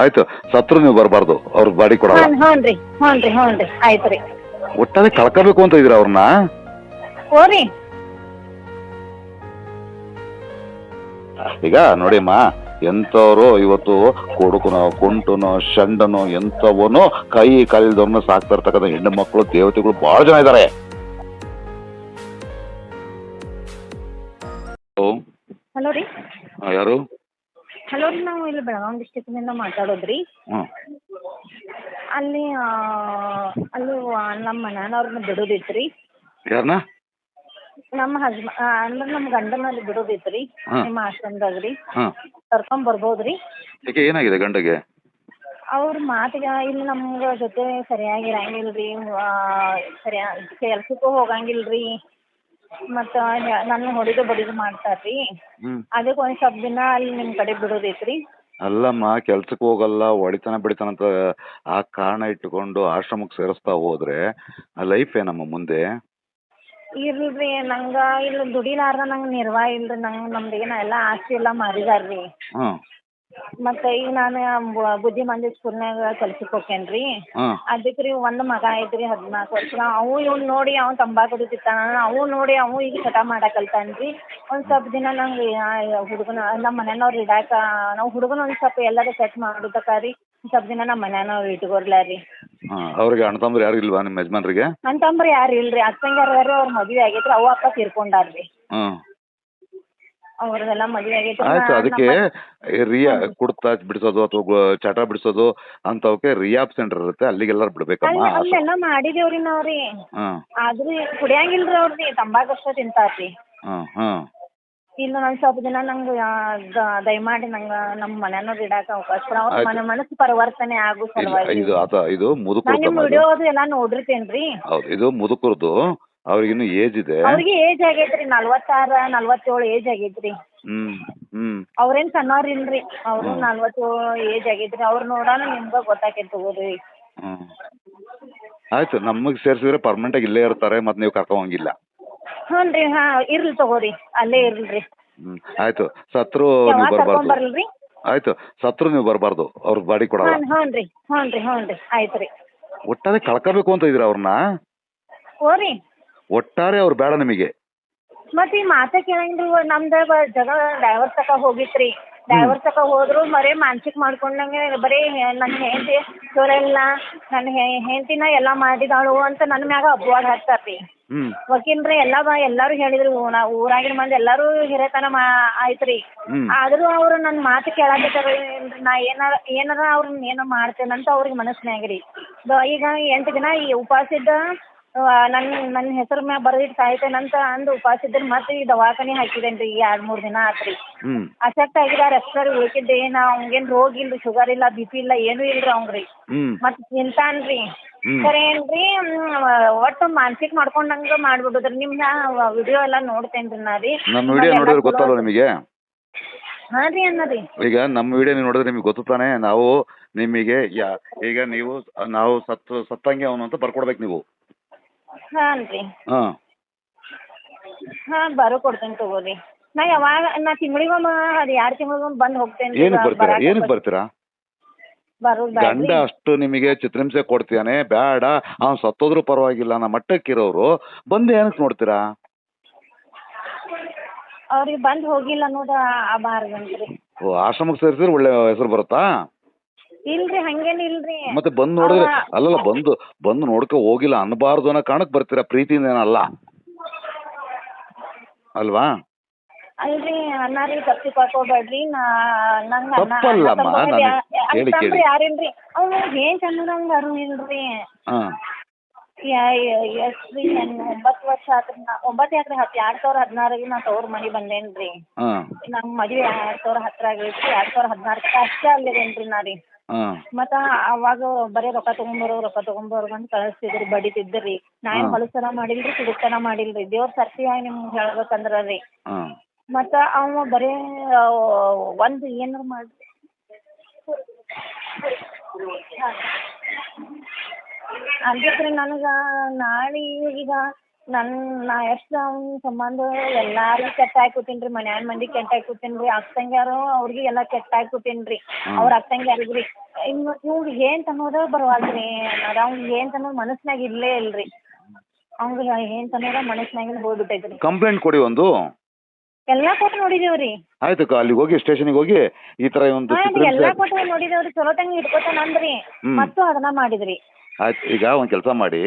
ಆಯ್ತು, ಸತ್ರು ನೀವು ಬರಬಾರ್ದು, ಅವ್ರ ಬಾಡಿ ಕೊಡಲ್ಲ. ಹ್ಞೂನ್ರಿ ಹ್ಞೂನ್ರಿ ಹ್ಞೂನ್ರಿ ಆಯ್ತು ರೀ. ಒಟ್ಟಾರೆ ಕಳ್ಕೋಬೇಕು ಅಂತ ಇದೀರ ಅವ್ರನ್ನ. ಹೋರಿ ಈಗ ನೋಡಿಮ್ಮ, ಎಂತವ್ರು ಇವತ್ತು ಕೊಡುಕನೋ ಕುಂಟನೋ ಶಂಡನೋ ಎಂತವನು ಕೈ ಕಾಲಿಲ್ದವ್ರನ್ನ ಸಾಕ್ತಾ ಇರ್ತಕ್ಕಂಥ ಹೆಣ್ಣು ಮಕ್ಕಳು ದೇವತೆಗಳು ಬಹಳ ಜನ ಇದ್ದಾರೆ. ಹಲೋ ರೀ. ಯಾರು? ಹಲೋ ರೀ, ನಾವು ಇಲ್ಲಿ ಬೆಳಗಾವಿ ಡಿಸ್ಟಿಕ್ನಿಂದ ಮಾತಾಡೋದ್ರಿ. ಅಲ್ಲಿ ಅಲ್ಲಿ ನಮ್ಮ ಮನೆಯವ್ರನ್ನ ಬಿಡೋದಿತ್ರಿ. ಯಾರನ್ನ? ನಮ್ಮ ಅಂದ್ರೆ ನಮ್ಮ ಗಂಡನಲ್ಲಿ ಬಿಡೋದಿತ್ರಿ ನಿಮ್ಮ ಆಶ್ರಮದಾಗ ರೀ. ಕರ್ಕೊಂಡ್ ಬರ್ಬೋದ್ರಿ? ಈಗ ಏನಾಗಿದೆ ಗಂಡಗೆ? ಅವ್ರ ಮಾತಿಗೆ ಇಲ್ಲಿ ನಮ್ಗ ಜೊತೆ ಸರಿಯಾಗಿ ಇರಂಗಿಲ್ರಿ. ಕೆಲ್ಸಕ್ಕೂ ಹೋಗಂಗಿಲ್ರಿ. ಮತ್ತ ನನ್ನ ಹೊಡಿದು ಬಡಿದು ಮಾಡ್ತಾರ್ರಿ. ಅದಕ್ಕೆ ಒಂದ್ ಸ್ವಲ್ಪ ದಿನ ಅಲ್ಲಿ ನಿಮ್ ಕಡೆ ಬಿಡೋದೈತ್ರಿ. ಅಲ್ಲಮ್ಮ, ಕೆಲ್ಸಕ್ಕೆ ಹೋಗಲ್ಲ, ಹೊಡಿತಾನ ಬಿಡಿತಾನ ಅಂತ ಆ ಕಾರಣ ಇಟ್ಟುಕೊಂಡು ಆಶ್ರಮಕ್ಕೆ ಸೇರಿಸ್ತಾ ಹೋದ್ರೆ ಲೈಫ್ ಏನಮ್ಮ ಮುಂದೆ? ಇಲ್ರಿ, ನಂಗ ಇಲ್ಲಿ ದುಡಿಲಾರ್ದ ನಂಗೆ ನಿರ್ವಾಹ ಇಲ್ರಿ. ನಮ್ದು ಏನ ಎಲ್ಲ ಆಸ್ತಿ ಎಲ್ಲ ಮಾರಿದಾರ್ರಿ. ಮತ್ತೆ ಈಗ ನಾನು ಬುದ್ಧಿ ಮಂದಿ ಸ್ಕೂಲ್ನಾಗ ಕೆಲ್ಸಕ್ಕೆ ಹೋಗ್ತೇನ್ರಿ. ಅದಕ್ಕೆ ರೀ ಒಂದ್ ಮಗ ಐತ್ರಿ 14 ವರ್ಷ. ಅವು ಇವ್ನ ನೋಡಿ ಅವ್ನು ತಂಬಾಕು ಕುಡಿತಿರ್ತಾನ. ಅವು ನೋಡಿ ಅವು ಈಗ ಚಟ ಮಾಡಕಲ್ತಾನ್ರಿ. ಒಂದ್ ಸ್ವಲ್ಪ ದಿನ ನಂಗೆ ಹುಡುಗನ ನಮ್ಮ ಮನೆಯವ್ರು ಇಡಾಕ ನಾವು ಹುಡುಗನ ಒಂದ್ ಸ್ವಲ್ಪ ಎಲ್ಲಾರು ಸೆಟ್ ಮಾಡೋದಕ್ಕಾರಿ ಸ್ವಲ್ಪ ದಿನ ನಮ್ಮ ಮನೆಯವ್ರು ಇಟ್ಕೊರ್ಲ ರೀ. ಅವ್ರಿಗೆ ಅಣ್ಣ ತಮ್ಮರು ಯಾರು ಇಲ್ವಾ ನಿಮ್ಮ ಯಜಮಾನ್ರಿಗೆ? ಅಣ್ಣ ತಮ್ಮರು ಯಾರು ಇಲ್ರಿ. ಅಕ್ಕಂಗಾರ ಅವ್ರ ಮದ್ವೆ ಆಗೈತ್ರಿ. ಅವ್ವ ಅಪ್ಪ ತೀರ್ಕೊಂಡಾರ್ರಿ. ಅವ್ರದೆಲ್ಲ ಮದ್ವೆ ಆಗೈತಿ. ಆಯ್ತು, ಅದಕ್ಕೆ ಕುಡ್ತಾ ಬಿಡಿಸೋದು ಅಥವಾ ಚಟ ಬಿಡಿಸೋದು ಅಂತವಕ್ಕೆ ರಿಯಾಬ್ ಸೆಂಟರ್ ಇರುತ್ತೆ, ಅಲ್ಲಿಗೆಲ್ಲಾರು ಬಿಡ್ಬೇಕಮ್ಮ. ಅಲ್ಲೆಲ್ಲ ಮಾಡಿದೇವ್ರಿ ನಾವ್ರಿ. ಆದ್ರೂ ಕುಡಿಯಂಗಿಲ್ರಿ ಅವ್ರಿ, ತಂಬಾಕು ಅಷ್ಟ ತಿಂತಾರ್ರಿ. ಇಲ್ಲ ಒಂದ್ ಸ್ವಲ್ಪ ದಿನ ನಂಗೆ ದಯಮಾಡಿ ನಂಗೆ ನಮ್ಮ ಮನೆಯವ್ರು ಇಡಾಕ ಅವಕಾಶ ಅವ್ರ ಮನಸ್ಸು ಪರಿವರ್ತನೆ ಆಗೋ ಸಲುವಾಗಿ. ಇದು ಮುದುಕರು ನಿಮ್ ವಿಡಿಯೋ ಅದು ಎಲ್ಲಾ ನೋಡಿರ್ತೇನ್ರಿ. ಹೌದು, ಇದು ಮುದುಕರದು. ಅವ್ರಿಗಿನ್ನು ಏಜ್ ಇದೆ. ಅವ್ರಿಗೆ ಏಜ್ ಆಗೈತ್ರಿ, 46 47 ಏಜ್ ಆಗೈತ್ರಿ. ಅವ್ರೇನ್ ಸಣ್ಣವ್ರ ಇಲ್ರಿ, ಅವ್ರು 47 ಏಜ್ ಆಗೈತ್ರಿ. ಅವ್ರ ನೋಡೋಣ ನಿಮ್ಗ ಗೊತ್ತಾಕೈತಿ ತಗೋರಿ. ಆಯ್ತು, ನಮಗ್ ಸೇರ್ಸಿದ್ರೆ ಪರ್ಮನೆಂಟ್ ಆಗಿ ಇಲ್ಲೇ ಇರ್ತಾರೆ, ಮತ್ ನೀವು ಕರ್ಕೊಂಗಿಲ್ಲ. ಹ್ಞೂನ್ರಿ, ಇರ್ಲಿ ತಗೋರಿ, ಅಲ್ಲೇ ಇರ್ಲ್ರಿ. ಆಯ್ತು, ಸತ್ರು ನೀವು ಬರ್ಬಾರ್ದು. ಆಯ್ತು, ಸತ್ರು ನೀವು ಬರ್ಬಾರ್ದು, ಅವ್ರ ಬಾಡಿ ಕೊಡಲ್ಲ. ಹ್ಞೂನ್ರಿ ಹ್ಞೂನ್ರಿ ಹ್ಞೂನ್ರಿ ಆಯ್ತು ರೀ. ಒಟ್ಟಾರೆ ಕಳ್ಕೋಬೇಕು ಅಂತ ಇದೀರ ಅವ್ರನ್ನ. ಹೋರಿ ಒಟ್ಟಾರೆ ಅವ್ರು ಬೇಡ ನಿಮಗೆ. ಮತ್ತೆ ಈ ಮಾತ ಕೇಳಂಗಿಲ್ರಿ. ನಮ್ದಾಗ ಜಗ ಡೈವರ್ಸ್ ತಕ ಹೋಗಿತ್ರಿ. ಡೈವರ್ಸ್ ತಕ ಹೋದ್ರು ಬರೀ ಮಾನಸಿಕ ಮಾಡ್ಕೊಂಡಂಗೆ ಬರೀ ನನ್ನ ಹೆಂಡತಿ ಚಲೋ ಇಲ್ಲ, ನನ್ನ ಹೆಂಡತಿನ ಎಲ್ಲ ಮಾಡಿದಾಳು ಅಂತ ನನ್ನ ಮ್ಯಾಗ ಅಪವಾದ ಹಾಕ್ತಾರ್ರಿ. ವಕೀಲ್ರಿ ಎಲ್ಲಾರು ಹೇಳಿದ್ರು, ಊರಾಗಿನ ಮಂದಿ ಎಲ್ಲಾರು ಹಿರೇತನ ಆಯ್ತ್ರಿ. ಆದ್ರೂ ಅವ್ರು ನನ್ನ ಮಾತು ಕೇಳಾಕತ್ತಾರ. ನಾ ಏನಾರ ಅವ್ರನ್ನ ಏನೋ ಮಾಡ್ತೇನಂತ ಅವ್ರಿಗೆ ಮನಸ್ಸಿನಾಗ್ರಿ. ಈಗ 8 ದಿನ ಈ ಉಪವಾಸ ಇದ್ದ ನನ್ನ ಹೆಸರು ಮ್ಯಾಗ ಬರೆದಿಟ್ಟು ಸಾಯ್ತೇನಂತ ಅಂದು ಉಪವಾಸ ಇದ್ರೆ ಮತ್ತೆ ಈ ದವಾಖಾನೆ ಹಾಕಿದೇನ್ರಿ. 2-3 ದಿನ ಆತ್ರಿ. ಅಸೆಪ್ಟ್ ಆಗಿದಾರ ಅಷ್ಟರಿ. ಉಳ್ಕಿದ್ದ ಅವಂಗೇನ್ ರೋಗ ಇಲ್ರಿ, ಶುಗರ್ ಇಲ್ಲ, BP ಇಲ್ಲ, ಏನೂ ಇಲ್ರಿ ಅವಂಗ್ರಿ. ಮತ್ ತಿಂತಾನ್ರಿ. ಸರಿ ಏನ್ರಿ, ಒಟ್ಟು ಮಾನಸಿಕ ಮಾಡ್ಕೊಂಡಂಗ ಮಾಡ್ಬಿಡುದ್ರಿ. ನಿಮ್ನ ವಿಡಿಯೋ ಎಲ್ಲಾ ನೋಡ್ತೇನ್ರಿ ನಾ ರೀ. ನಮ್ಮ ವಿಡಿಯೋ ನೋಡಿದ್ರೆ ಗೊತ್ತಲ್ಲ ನಿಮಗೆ? ಹಾ ರೀ ಅನ್ನರಿ. ಈಗ ನಮ್ಮ ವಿಡಿಯೋ ನೀವು ನೋಡಿದ್ರೆ ನಿಮ್ಗೆ ಗೊತ್ತಾನೆ. ನಾವು ನಿಮಗೆ ಈಗ ನಾವು ಸತ್ತಂಗೆ ಅವನು ಅಂತ ಬರ್ಕೊಡ್ಬೇಕು ನೀವು. ಹಾನ್ರಿ. ಬರೋ ಕೊಡ್ತೇನೆ ತಗೋರಿ. ನಾ ಯಾವಾಗ ತಿಂಗಳಿಗೊಮ್ಮೆ 2 ತಿಂಗಳಿಗೊಮ್ಮೆ ಬಂದು ಹೋಗ್ತೇನೆ. ಏನಕ್ಕೆ ಬರ್ತೀರಾ? ಗಂಡ ಅಷ್ಟು ನಿಮಗೆ ಚಿತ್ರಹಿಂಸೆ ಕೊಡ್ತೀಯಾನೆ, ಬೇಡ ಅವ್ನು ಸತ್ತೋದ್ರೂ ಪರವಾಗಿಲ್ಲ ನಮ್ಮ ಮಟ್ಟಕ್ಕಿರೋರು ಬಂದು ಏನಕ್ಕೆ ನೋಡ್ತೀರಾ? ಅವ್ರಿಗೆ ಬಂದು ಹೋಗಿಲ್ಲ ಅನ್ನೋದು ಆಗಬಾರ್ದಂತ್ರಿ. ಆಶ್ರಮಕ್ಕೆ ಸೇರಿಸಿದ್ರೆ ಒಳ್ಳೆ ಹೆಸರು ಬರುತ್ತಾ? ಇಲ್ರಿ, ಹಂಗೇನು ಇಲ್ರಿ. ಮತ್ತೆ ಬಂದು ನೋಡಿದ್ರೆ ಅಲ್ಲಲ್ಲ, ಬಂದು ನೋಡ್ಕೊ ಹೋಗಿಲ್ಲ ಅನ್ಬಾರ್ದು ಅನ್ನೋ ಕಾರಣಕ್ಕೆ ಬರ್ತೀರಾ, ಪ್ರೀತಿಯಿಂದ ಏನಲ್ಲ ಅಲ್ವಾ? ಅಲ್ರಿ ಅನ್ನಾರಿ, ತಪ್ಪಿ ಕಳ್ಕೊಬೇಡ್ರಿ. ತಪ್ಪಲ್ಲಮ್ಮ, ಯಾರಿಲ್ರಿ ಅವ್ನು ಏನ್ ಚಂದಂಗ ಅರು ಇಲ್ರಿ. ಎಷ್ಟ್ರಿ 9 ವರ್ಷ ಆತ್ರಿ. 9 ಯಾಕ್ರಿ 2016 ನಾ ತವ್ರ ಮನೆ ಬಂದೇನ್ರಿ. ನಮ್ಮ ಮದ್ವೆ 2010 ಆಗೈತ್ರಿ. 2016 ಅಷ್ಟೇ ಅಲ್ಲಿದೇನ್ರಿ ನಾ ರೀ. ಮತ್ತ ಅವಾಗ ಬರೀ ರೊಕ್ಕ ತಗೊಂಬರೋರು ಅಂತ ಕಳಿಸ್ತಿದ್ರಿ, ಬಡಿತಿದ್ರಿ. ನಾ ಏನ್ ಹೊಲಸನ ಮಾಡಿಲ್ರಿ, ಕುಡುಕ್ತನ ಮಾಡಿಲ್ರಿ. ದೇವ್ರ ಸರ್ತಿಯಾಗಿ ನಿಮ್ಗೆ ಹೇಳ್ಬೇಕಂದ್ರ ರೀ. ಮತ್ತ ಅವ ಬರೇ ಒಂದು ಏನಾರ ಮಾಡಿ ಅದಕ್ಕೆ ನನಗೆ ನಾಳೆ ಈಗ ನಾ ಎಷ್ಟು ಅವ್ನ ಸಂಬಂಧ ಎಲ್ಲಾರಿಗೂ ಕೆಟ್ಟ ಕೂತೀನಿ ರೀ, ಮನ್ಯಾನ ಮಂದಿ ಕೆಟ್ಟ ಕೂತೀನಿ ರೀ, ಅಕ್ಕಂಗ್ಯಾರು ಅವ್ರಿಗೆ ಎಲ್ಲ ಕೆಟ್ಟ ಕೂತೀನಿ ರೀ. ಅವ್ರ ಅಕ್ಕಂಗ್ಯಾರಿಗೆ ರೀ ಇವ್ರಿಗೆ ಏನ್ ಅನ್ನೋದ ಬರವಲ್ರಿ. ಅವ್ನಿಗೆ ಏನ್ ಅನ್ನೋದು ಮನಸ್ನಾಗ ಇಲ್ಲೇ ಇಲ್ರಿ. ಅವ್ನಿಗೆ ಏನ್ ಅನ್ನೋದ ಮನಸ್ನಾಗಿಂದ ಹೋಗ್ಬಿಟ್ಟೈತ್ರಿ. ಕಂಪ್ಲೇಂಟ್ ಕೊಡಿ ಒಂದು. ಎಲ್ಲಾ ಕೊಟ್ಟು ನೋಡಿದೇವ್ರಿ. ಆಯ್ತು ಅಲ್ಲಿಗೆ ಹೋಗಿ ಸ್ಟೇಷನ್ಗೆ ಹೋಗಿ ಈ ತರ ಒಂದು ಎಲ್ಲಾ ಕೊಟ್ಟು ನೋಡಿದೇವ್ರಿ. ಚಲೋ ತಂಗ ಇಟ್ಕೊತಾನ ಅಂದ್ರಿ, ಮತ್ತು ಅದನ್ನ ಮಾಡಿದ್ರಿ. ಆಯ್ತು, ಈಗ ಒಂದ್ ಕೆಲಸ ಮಾಡಿ,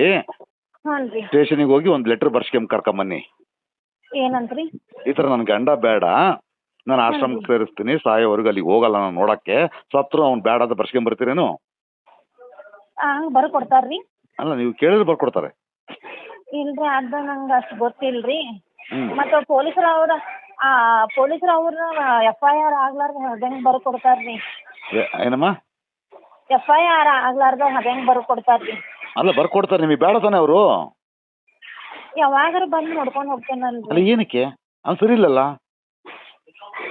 ಹ್ಞೂ ಸ್ಟೇಷನ್ಗೆ ಹೋಗಿ ಒಂದು ಲೆಟರ್ ಬರ್ಸ್ಕೊಂಡ್ ಕರ್ಕೊಂಬನ್ನಿ. ಏನಂತ್ರಿ? ಈ ತರ ನನ್ ಗಂಡ ಬೇಡ, ನಾನು ಆಶ್ರಮಕ್ಕೆ ಸೇರಿಸ್ತೀನಿ, ಸಾಯೋವರೆಗೂ ಅಲ್ಲಿಗೆ ಹೋಗಲ್ಲ ನಾನು ನೋಡಕ್ಕೆ, ಸತ್ರು ಅವ್ನು ಬೇಡ ಅಂತ ಬರ್ಸ್ಕೊಂಡ್ ಬರ್ತೀರೇನು? ಹಂಗ ಬರ್ಕೊಡ್ತಾರ್ರಿ? ಅಲ್ಲ, ನೀವು ಕೇಳಿದ್ರೆ ಬರ್ಕೊಡ್ತಾರೆ. ಇಲ್ರಿ, ಅದ ನಂಗೆ ಅಷ್ಟು ಗೊತ್ತಿಲ್ರಿ. ಮತ್ತು ಪೊಲೀಸರು ಅವ್ರ FIR ಆಗ್ಲಾರ್ದ ಹೆಂಗ್ ಬರ್ಕೊಡ್ತಾರ್ರಿ? ಏನಮ್ಮ? FIR ಆಗ್ಲಾರ್ದ ಹೆಂಗ್ ಬರ್ಕೊಡ್ತಾರ್ರಿ? ಅಲ್ಲ, ಬರ್ಕೊಡ್ತಾರೆ. ನಿಮಗೆ ಬೇಡ ತಾನೆ ಅವರು? ಯಾವಾಗಾರ ಬಂದು ನೋಡ್ಕೊಂಡು ಹೋಗ್ತೇನಲ್ರಿ. ಅಲ್ಲ, ಏನಕ್ಕೆ? ಅವ್ನು ಸರಿ ಇಲ್ಲಲ್ಲ.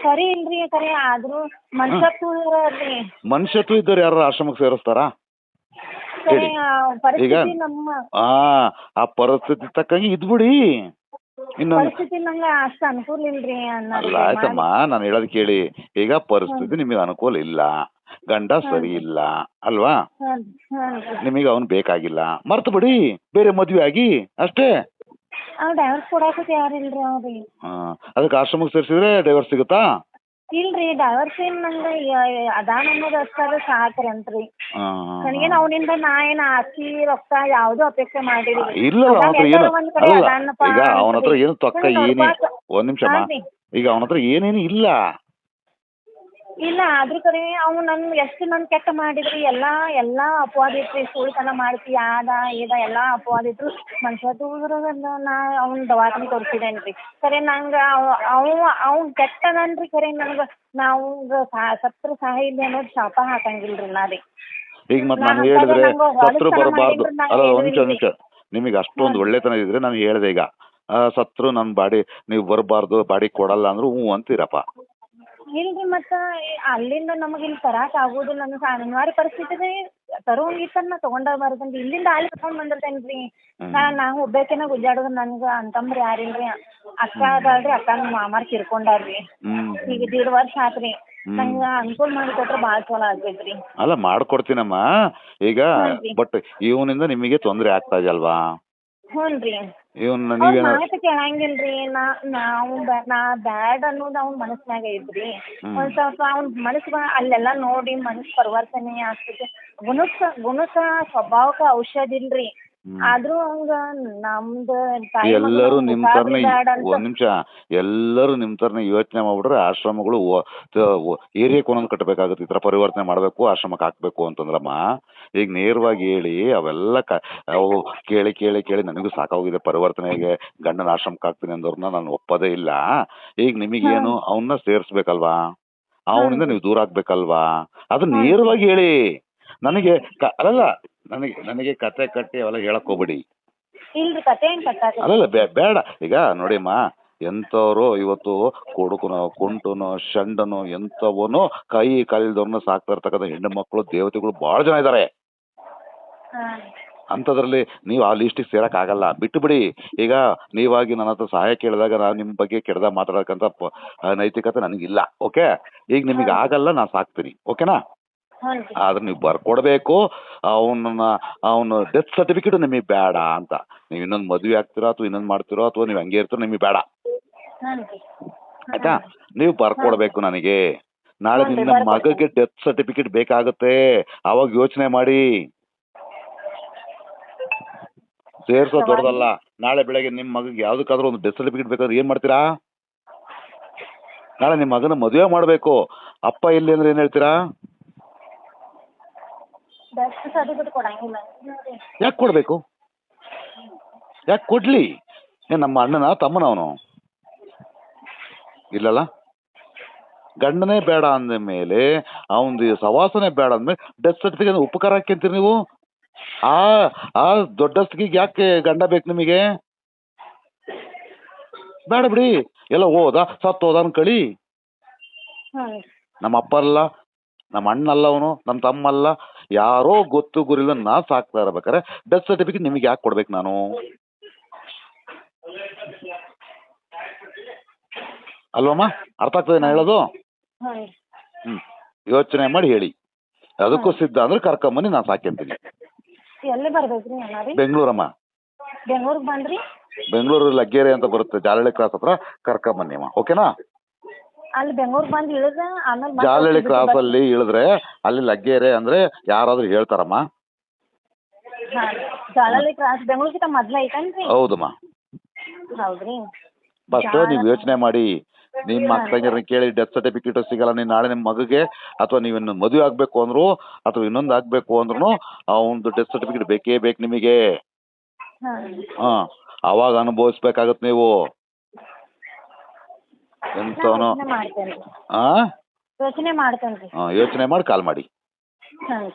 ಸರಿ ಇಲ್ರಿ, ಕರೆ ಆದ್ರೂ ಮನುಷ್ಯತ್ವ ಇರೋದ್ರಿ. ಮನುಷ್ಯತ್ವ ಇದ್ದವ್ರು ಯಾರು ಆಶ್ರಮಕ್ಕೆ ಸೇರಿಸ್ತಾರಾ? ಕರೆ ಪರಿಸ್ಥಿತಿ ನಮ್ಮ ಆ ಪರಿಸ್ಥಿತಿ ತಕ್ಕಂಗೆ ಇದ್ಬಿಡಿ. ಪರಿಸ್ಥಿತಿ ನಂಗೆ ಅಷ್ಟು ಅನುಕೂಲ ಇಲ್ರಿ. ಅಲ್ಲ, ಆಯ್ತಮ್ಮ, ನಾನು ಹೇಳೋದು ಕೇಳಿ. ಈಗ ಪರಿಸ್ಥಿತಿ ನಿಮಗೆ ಅನುಕೂಲ ಇಲ್ಲ, ಗಂಡ ಸರಿ ಇಲ್ಲ ಅಲ್ವಾ? ನಿಮಗೆ ಅವ್ನು ಬೇಕಾಗಿಲ್ಲ, ಮರ್ತು ಬಿಡಿ, ಬೇರೆ ಮದ್ವೆ ಆಗಿ ಅಷ್ಟೇ. ಡೈವರ್ಸ್ ಕೊಡಾಕ ಯಾರಿಲ್ರಿ ಅವ್ರಿ. ಅದಕ್ಕೆ ಆಶ್ರಮಕ್ಕೆ ಸೇರಿಸಿದ್ರೆ ಡೈವರ್ಸ್ ಸಿಗುತ್ತಾ? ಇಲ್ರಿ, ಡೈವರ್ಸ್ ಏನ್ ನಂಗೆ ಅದಾನ ಅನ್ನೋದು ಅಷ್ಟಾದ್ರೆ ಸಾಕ್ರಿ ಅಂತ್ರಿ. ನನಗೇನು ಅವನಿಂದ ನಾ ಏನ್ ಆಸ್ತಿ ರೊಕ್ಕ ಯಾವ್ದು ಅಪೇಕ್ಷೆ ಮಾಡಿಲ್ಲ. ಇಲ್ಲ, ಈಗ ಅವನ ಹತ್ರ ಏನು ತೊಕ್ಕ ಒಂದ್ ನಿಮಿಷ, ಈಗ ಅವನ ಹತ್ರ ಏನೇನು ಇಲ್ಲ. ಇಲ್ಲ, ಆದ್ರೂ ಕರೆ ಅವ್ನು ಎಷ್ಟು ನನ್ ಕೆಟ್ಟ ಮಾಡಿದ್ರಿ. ಎಲ್ಲಾ ಅಪವಾದ ಇತ್ರಿ. ಸುಳ್ತನ ಮಾಡ್ತಿ, ಇದ ಎಲ್ಲಾ ಅಪವಾದ ಇತ್ತು. ಮನುಷ್ಯ ನಾ ಅವ್ನ ದವಾಖಾನೆ ತೋರಿಸಿದೇನ್ರಿ. ಕರೆ ನಂಗ ಅವ್ನ್ ಕೆಟ್ಟದನ್ರಿ. ಕರೆ ನಂಗ ನಾವು ಸತ್ರ ಸಾಯಿಲ್ಲ ಅನ್ನೋದು ಶಾಪ ಹಾಕಂಗಿಲ್ರಿ ನಾ ರೀ. ಈಗ ಮತ್ತೆ ನಾನು ಹೇಳಿದ್ರೆ ಸತ್ರು ಬರಬಾರ್ದು. ಅಲ್ಲ, ಒಂದ್ ನಿಮಿಷ, ನಿಮಗೆ ಅಷ್ಟೊಂದು ಒಳ್ಳೆತನ ಇದ್ರೆ ನಾನು ಹೇಳ್ದೆ, ಈಗ ಸತ್ರು ನನ್ ಬಾಡಿ ನೀವು ಬರಬಾರ್ದು, ಬಾಡಿ ಕೊಡಲ್ಲ ಅಂದ್ರು ಹ್ಞೂ ಅಂತೀರಪ್ಪ. ಇಲ್ರಿ, ಮತ್ತ ಅಲ್ಲಿಂದ ನಮಗೆ ಇಲ್ಲಿ ತರಾಕ್ ಆಗೋದಿಲ್ಲ. ನನಗೆ ಅನಿವಾರ್ಯ ಪರಿಸ್ಥಿತಿ ತರೋಂಗಿತ್ತ ತಗೊಂಡಬಾರ್ದಂತ ಇಲ್ಲಿಂದ ಅಲ್ಲಿ ತಗೊಂಡ್ ಬಂದಿರ್ತೇನ್ರಿ. ನಾ ಒಬ್ಬೇಕೆನ ಗುಜ್ಜಾಡೋದು. ನನ್ಗ ಅಂತಂಬ್ರಿ ಯಾರಿಲ್ರಿ. ಅಕ್ಕ ಅದಲ್ರಿ, ಅಕ್ಕ ನಮ್ಮ ಮಾಮಾರ್ ಕಿರ್ಕೊಂಡಾರ್ರಿ. ಈಗ 1.5 ವರ್ಷ ಆತ್ರಿ. ನಂಗ ಅನುಕೂಲ ಮಾಡಿ ಕೊಟ್ರೆ ಬಾಳ ಚಲೋ ಆಗ್ತೈತ್ರಿ. ಅಲ್ಲ, ಮಾಡ್ಕೊಡ್ತೀನಮ್ಮ. ಈಗ ಬಟ್ ಇವನಿಂದ ನಿಮಗೆ ತೊಂದ್ರೆ ಆಗ್ತಾ ಇದೆಯಲ್ವಾ? ಹ್ಞೂನ್ರಿ. ಮಾತು ಕೇಳಂಗಿಲ್ರಿ. ನಾ ಬ್ಯಾಡ್ ಅನ್ನೋದು ಅವ್ನ ಮನಸ್ನಾಗ ಐತ್ರಿ. ಒಂದ್ ಸ್ವಲ್ಪ ಅವ್ನ ಮನಸ್ಸು ಅಲ್ಲೆಲ್ಲಾ ನೋಡಿ ಮನಸ್ಸು ಪರಿವರ್ತನೆ ಆಗ್ತೈತಿ. ಗುಣಕ್ಕ ಸ್ವಭಾವಕ್ಕ ಔಷಧ ಇಲ್ರಿ. ಆದ್ರೂ ಹಂಗ ನಮ್ದು ಎಲ್ಲರೂ ನಿಮ್ ತರನೇ, ಒಂದ್ ನಿಮಿಷ, ಎಲ್ಲರೂ ನಿಮ್ ತರನೇ ಯೋಚನೆ ಮಾಡ್ಬಿಟ್ರೆ ಆಶ್ರಮಗಳು ಏರಿಯಾಕ್ಕೆ ಒಂದೊಂದು ಕಟ್ಟಬೇಕಾಗುತ್ತೆ. ಈ ತರ ಪರಿವರ್ತನೆ ಮಾಡ್ಬೇಕು, ಆಶ್ರಮಕ್ಕೆ ಹಾಕ್ಬೇಕು ಅಂತಂದ್ರಮ್ಮ. ಈಗ ನೇರವಾಗಿ ಹೇಳಿ, ಅವೆಲ್ಲ ಅವು ಕೇಳಿ ಕೇಳಿ ಕೇಳಿ ನನಗೂ ಸಾಕಾಗೋಗಿದೆ. ಪರಿವರ್ತನೆಗೆ ಗಂಡನ ಆಶ್ರಮಕ್ಕೆ ಹಾಕ್ತೀನಿ ಅಂದವ್ರನ್ನ ನಾನು ಒಪ್ಪೋದೇ ಇಲ್ಲ. ಈಗ ನಿಮಗೇನು ಅವನ್ನ ಸೇರಿಸ್ಬೇಕಲ್ವಾ? ಅವನಿಂದ ನೀವು ದೂರ ಆಗ್ಬೇಕಲ್ವಾ? ಅದು ನೇರವಾಗಿ ಹೇಳಿ. ನನಗೆ ಅಲ್ಲಲ್ಲ, ನನಗೆ ಕತೆ ಕಟ್ಟಿ ಅವೆಲ್ಲ ಹೇಳಕ್ ಹೋಗ್ಬೇಡಿ. ಅಲ್ಲಲ್ಲ, ಬೇಡ. ಈಗ ನೋಡಿಮ್ಮ, ಎಂಥವ್ರು ಇವತ್ತು ಕೊಡುಕುನೋ ಕುಂಟುನೋ ಶಂಡನೋ ಎಂಥವನೋ ಕೈ ಕಾಲಿಲ್ದವ್ರನ್ನ ಸಾಕ್ತಾ ಇರ್ತಕ್ಕಂಥ ಹೆಣ್ಣು ಮಕ್ಕಳು ದೇವತೆಗಳು ಬಹಳ ಜನ ಇದ್ದಾರೆ. ಅಂಥದ್ರಲ್ಲಿ ನೀವು ಆ ಲಿಸ್ಟಿಗೆ ಸೇರಕ್ ಆಗಲ್ಲ, ಬಿಟ್ಟು ಬಿಡಿ. ಈಗ ನೀವಾಗಿ ನನ್ನ ಹತ್ರ ಸಹಾಯ ಕೇಳಿದಾಗ ನಾನು ನಿಮ್ಮ ಬಗ್ಗೆ ಕೆಡ್ದ ಮಾತಾಡಕ್ಕಂತ ನೈತಿಕತೆ ನನಗಿಲ್ಲ. ಓಕೆ, ಈಗ ನಿಮಗೆ ಆಗಲ್ಲ, ನಾನು ಸಾಕ್ತೀನಿ. ಓಕೆನಾ? ಆದ್ರೆ ನೀವು ಬರ್ಕೊಡ್ಬೇಕು. ಅವನು ಡೆತ್ ಸರ್ಟಿಫಿಕೇಟ್ ನಿಮಗೆ ಬೇಡ ಅಂತ. ನೀವು ಇನ್ನೊಂದು ಮದ್ವೆ ಆಗ್ತೀರಾ ಅಥವಾ ಇನ್ನೊಂದು ಮಾಡ್ತೀರೋ ಅಥವಾ ನೀವು ಹಂಗೆ ಇರ್ತೀರೋ, ನಿಮಗೆ ಬೇಡ. ಆಯ್ತಾ? ನೀವು ಬರ್ಕೊಡ್ಬೇಕು ನನಗೆ. ನಾಳೆ ನಿಮ್ಮ ಮಗಗೆ ಡೆತ್ ಸರ್ಟಿಫಿಕೇಟ್ ಬೇಕಾಗುತ್ತೆ, ಅವಾಗ ಯೋಚನೆ ಮಾಡಿ. ಸೇರ್ಸೋ ದೊಡ್ಡದಲ್ಲ. ನಾಳೆ ಬೆಳಗ್ಗೆ ನಿಮ್ಮ ಮಗಗೆ ಯಾವ್ದಕ್ಕಾದ್ರೂ ಒಂದು ಡೆತ್ ಸರ್ಟಿಫಿಕೇಟ್ ಬೇಕಾದ್ರೆ ಏನ್ ಮಾಡ್ತೀರಾ? ನಾಳೆ ನಿಮ್ಮ ಮಗನ ಮದುವೆ ಮಾಡ್ಬೇಕು. ಅಪ್ಪ ಎಲ್ಲಿ ಅಂದ್ರೆ ಏನ್ ಹೇಳ್ತೀರಾ? ಯಾಕೆ ಕೊಡ್ಬೇಕು? ಯಾಕೆ ಕೊಡ್ಲಿ? ನಮ್ಮ ಅಣ್ಣನ ತಮ್ಮನ ಅವನು? ಇಲ್ಲಲ್ಲ. ಗಂಡನೇ ಬೇಡ ಅಂದ ಮೇಲೆ, ಅವನದು ಸವಾಸನೆ ಬೇಡ ಅಂದ್ಮೇಲೆ ಡೆತ್ ಸರ್ಟಿಫಿಕೇಟ್ ಉಪಕಾರ ಹಾಕ್ಯಂತೀರಿ ನೀವು? ಆ ದೊಡ್ಡಸ್ತಿಗೆ ಯಾಕೆ ಗಂಡ ಬೇಕು ನಿಮಗೆ? ಬೇಡ ಬಿಡಿ. ಎಲ್ಲ ಸತ್ತೋದ ಅನ್ಕಳಿ. ನಮ್ಮ ಅಪ್ಪ ಅಲ್ಲ, ನಮ್ಮ ಅಣ್ಣ ಅಲ್ಲ, ಅವನು ನಮ್ಮ ತಮ್ಮ ಅಲ್ಲ, ಯಾರೋ ಗೊತ್ತು ಗುರಿಲ್ಲ ನಾ ಸಾಕ್ತಾ ಇರ್ಬೇಕಾರೆ ಡೆತ್ ಸರ್ಟಿಫಿಕೇಟ್ ನಿಮಗೆ ಯಾಕೆ ಕೊಡ್ಬೇಕು ನಾನು? ಅಲ್ವಮ್ಮ? ಅರ್ಥ ಆಗ್ತದೆ ನಾ ಹೇಳೋದು? ಹಾಂ ರೀ. ಹ್ಞೂ, ಯೋಚನೆ ಮಾಡಿ ಹೇಳಿ. ಅದಕ್ಕೂ ಸಿದ್ಧ ಅಂದ್ರೆ ಕರ್ಕೊಂಬನ್ನಿ, ನಾನು ಸಾಕ್ಯಂತೀನಿ. ಎಲ್ಲಿ ಬರ್ಬೇಕು ರೀ ಅಣ್ಣ ರೀ? ಬೆಂಗಳೂರಮ್ಮ. ಬೆಂಗ್ಳೂರಿಗೆ ಬಂದ್ರಿ? ಬೆಂಗಳೂರು ಲಗ್ಗೆರೆ ಅಂತ ಬರುತ್ತೆ, ಜಾಲಹಳ್ಳಿ ಕ್ರಾಸ್ ಹತ್ರ. ಕರ್ಕೊಂಬನ್ನಿ ಅಮ್ಮ, ಓಕೆನಾ? ಅಲ್ಲಿ ಬೆಂಗ್ಳೂರಿಗೆ ಬಂದು ಇಳಿದ ಆಮೇಲೆ ಜಾಲಹಳ್ಳಿ ಕ್ರಾಸಲ್ಲಿ ಇಳಿದ್ರೆ ಅಲ್ಲಿ ಲಗ್ಗೆರೆ ಅಂದರೆ ಯಾರಾದರೂ ಹೇಳ್ತಾರಮ್ಮ. ಹಾಂ, ಜಾಲಹಳ್ಳಿ ಕ್ರಾಸ್ ಬೆಂಗ್ಳೂರ್ಗಿಂತ ಮೊದ್ಲು ಐತೇನ್ರಿ? ಹೌದಮ್ಮ. ಹೌದ್ರಿ. ಫಸ್ಟು ನೀವು ಯೋಚನೆ ಮಾಡಿ, ನಿಮ್ಮ ಅಕ್ಕ ತಂಗಿಯರನ್ನ ಕೇಳಿ. ಡೆತ್ ಸರ್ಟಿಫಿಕೇಟು ಸಿಗಲ್ಲ. ನೀವು ನಾಳೆ ನಿಮ್ಮ ಮಗುಗೆ ಅಥವಾ ನೀವಿನ್ನು ಮದುವೆ ಆಗಬೇಕು ಅಂದ್ರು ಅಥವಾ ಇನ್ನೊಂದು ಆಗಬೇಕು ಅಂದ್ರೂ ಅವನದು ಡೆತ್ ಸರ್ಟಿಫಿಕೇಟ್ ಬೇಕೇ ಬೇಕು ನಿಮಗೆ. ಹಾಂ. ಹಾಂ, ಅವಾಗ ಅನುಭವಿಸ್ಬೇಕಾಗತ್ತೆ ನೀವು. ಎಂಥವನು? ಯೋಚನೆ ಮಾಡ್ತೇನೆ ರೀ. ಹಾಂ, ಯೋಚನೆ ಮಾಡ್ತೇನೆ ರೀ. ಯೋಚನೆ ಮಾಡಿ ಕಾಲ್ ಮಾಡಿ. ಹಾಂ.